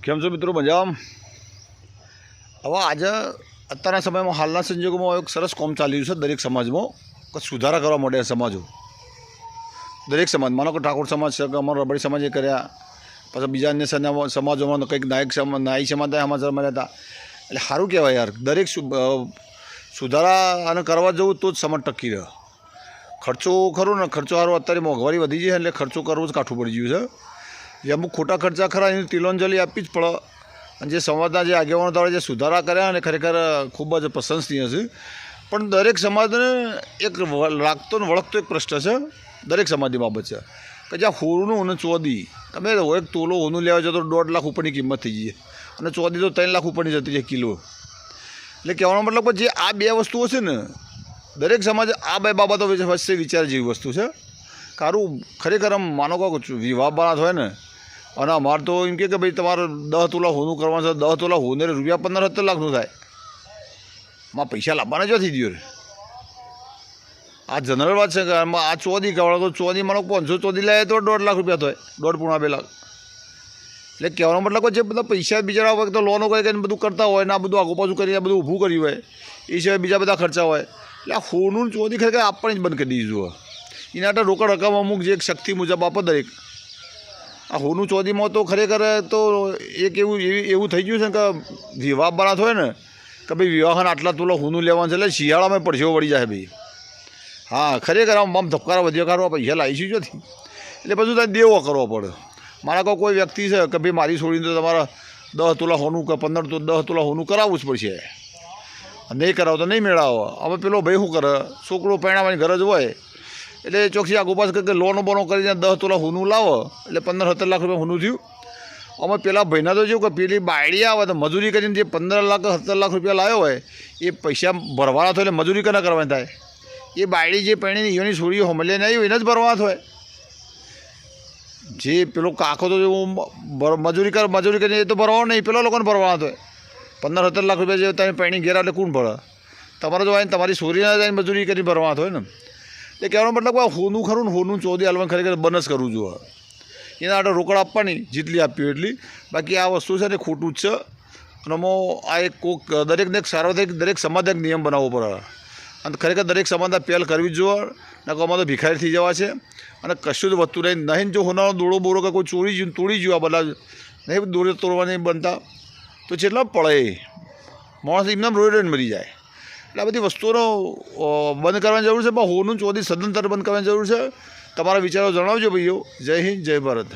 કેમ છો મિત્રો? મજામાં? હવે આજે અત્યારના સમયમાં હાલના સંજોગોમાં એક સરસ કોમ ચાલી રહ્યું છે દરેક સમાજમાં કે સુધારા કરવા માટે સમાજો દરેક સમાજ માનો કે ઠાકોર સમાજ છે કે અમારો રબારી સમાજે કર્યા, પછી બીજા અન્ય સમાજોમાં કંઈક નાયક સમાજ મળ્યા હતા. એટલે સારું કહેવાય યાર, દરેક સુધારા અને કરવા જવું તો જ સમાજ ટકી રહે. ખર્ચો ખરો ને, ખર્ચો સારો અત્યારે મોંઘવારી વધી જાય એટલે ખર્ચો કરવો જ કાઠું પડી ગયું છે. જે અમુક ખોટા ખર્ચા ખરા એની તિલોંજલી આપવી જ પડે. અને જે સમાજના જે આગેવાનો દ્વારા જે સુધારા કર્યા અને ખરેખર ખૂબ જ પ્રશંસનીય છે. પણ દરેક સમાજને એક લાગતો ને વળગતો એક પ્રશ્ન છે દરેક સમાજની બાબત છે કે જ્યાં હોનું અને ચોદી તમે એક તોલો હોનું લેવા જાવ તો 1.5 લાખ ઉપરની કિંમત થઈ જાય અને ચોદી તો 3 લાખ ઉપરની જતી રહે કિલો. એટલે કહેવાનો મતલબ કે જે આ બે વસ્તુઓ છે ને, દરેક સમાજ આ બે બાબતો વચ્ચે વિચાર જેવી વસ્તુ છે. કારું ખરેખર આમ માનો કહો વિવાહ બારાત હોય ને, અને અમારે તો એમ કે ભાઈ તમારે 10 તોલા હોનું કરવાનું છે, 10 તોલા હોને રૂપિયા 15-17 લાખનું થાય. માં પૈસા લાવવાના જ થઈ ગયો રે. આ જનરલ વાત છે કે આ ચોદી કહેવાય તો ચોદી માનો 500 ચોદી લાવે તો 1.5 લાખ રૂપિયા થાય, 1.5-2 લાખ. એટલે કહેવાનો મતલબ જે બધા પૈસા બિચારા હોય તો લોનો કરી કરીને બધું કરતા હોય ને આ બધું આગુ પાછું કરીને બધું ઊભું કર્યું હોય, એ સિવાય બીજા બધા ખર્ચા હોય. એટલે આ હોનું ચોદી ખરેખર આપવાની જ બંધ કરી દીધું હોય. એના માટે રોકડ રકમ અમુક જે શક્તિ મુજબ આપો દરેક. આ હોનું ચોદીમાં તો ખરેખર તો એક એવું થઈ ગયું છે કે વિવાહ બારાત હોય ને કે ભાઈ વિવાહને આટલા તોલા હોનું લેવાનું છે એટલે શિયાળામાં પડછેવો વળી જાય ભાઈ. હા ખરેખર આમ ધબકારા વધ્યો કાઢવા પૈસા લાવીશું જોથી. એટલે બધું ત્યાં દેવો કરવો પડે. મારા કોઈ વ્યક્તિ છે કે ભાઈ મારી છોડીને તો તમારા 10 તોલા હોનું કે 10 તોલા હોનું કરાવવું જ પડશે. નહીં કરાવો તો નહીં મેળાવો. હવે પેલો ભાઈ શું કરે, છોકરો પરણાવવાની ગરજ હોય એટલે ચોખ્ખી આગો પાસ કે લોનો બોનો કરીને 10 તોલા હોનું લાવો એટલે 15-17 લાખ રૂપિયા હોનું થયું. અમે પેલા ભાઈના તો જેવું કે પેલી બાયડી આવે તો મજૂરી કરીને જે 15 લાખ 17 લાખ રૂપિયા લાવ્યો હોય એ પૈસા ભરવાના થાય એટલે મજૂરી કના કરવાની થાય. એ બાયડી જે પરણીને એની છોડીઓ હમલે નહીં હોય એને જ ભરવાના થાય. જે પેલો કાકો તો મજૂરી કરીને એ તો ભરવાનો નહીં, પેલા લોકોને ભરવાના થાય. 15-17 લાખ રૂપિયા જે તમે પરણી ઘેર એટલે કોણ ભરે? તમારે જો આવીને તમારી છોરીને જઈને મજૂરી કરીને ભરવાના થાય ને. એટલે કહેવાનો મતલબ આ હોનું ખરું ને હોનું ચોદી હાલવાનું ખરેખર બંધ જ કરવું જોઈએ. એના માટે રોકડ આપવાની જેટલી આપી એટલી. બાકી આ વસ્તુ છે ને ખોટું જ છે. અને આમાં આ એક દરેકને એક સાર્વત્રિક દરેક સમાજને એક નિયમ બનાવવો પડે. અને ખરેખર દરેક સમાજને પહેલ કરવી જ જોઈએ. ને આમાં તો ભિખારી થઈ જવા છે અને કશું જ વધતું નહીં. જો હોનારો દોડો બોરો કે કોઈ ચોરી તોડી ગયું આ બધા નહીં દોડે તોડવાની બનતા તો કેટલા પડે માણસ એમને રોડ મરી જાય. એટલે આ બધી વસ્તુઓનો બંધ કરવાની જરૂર છે. પણ હોનું ચોદી સદંતર બંધ કરવાની જરૂર છે. તમારા વિચારો જણાવજો ભાઈઓ. જય હિન્દ, જય ભારત.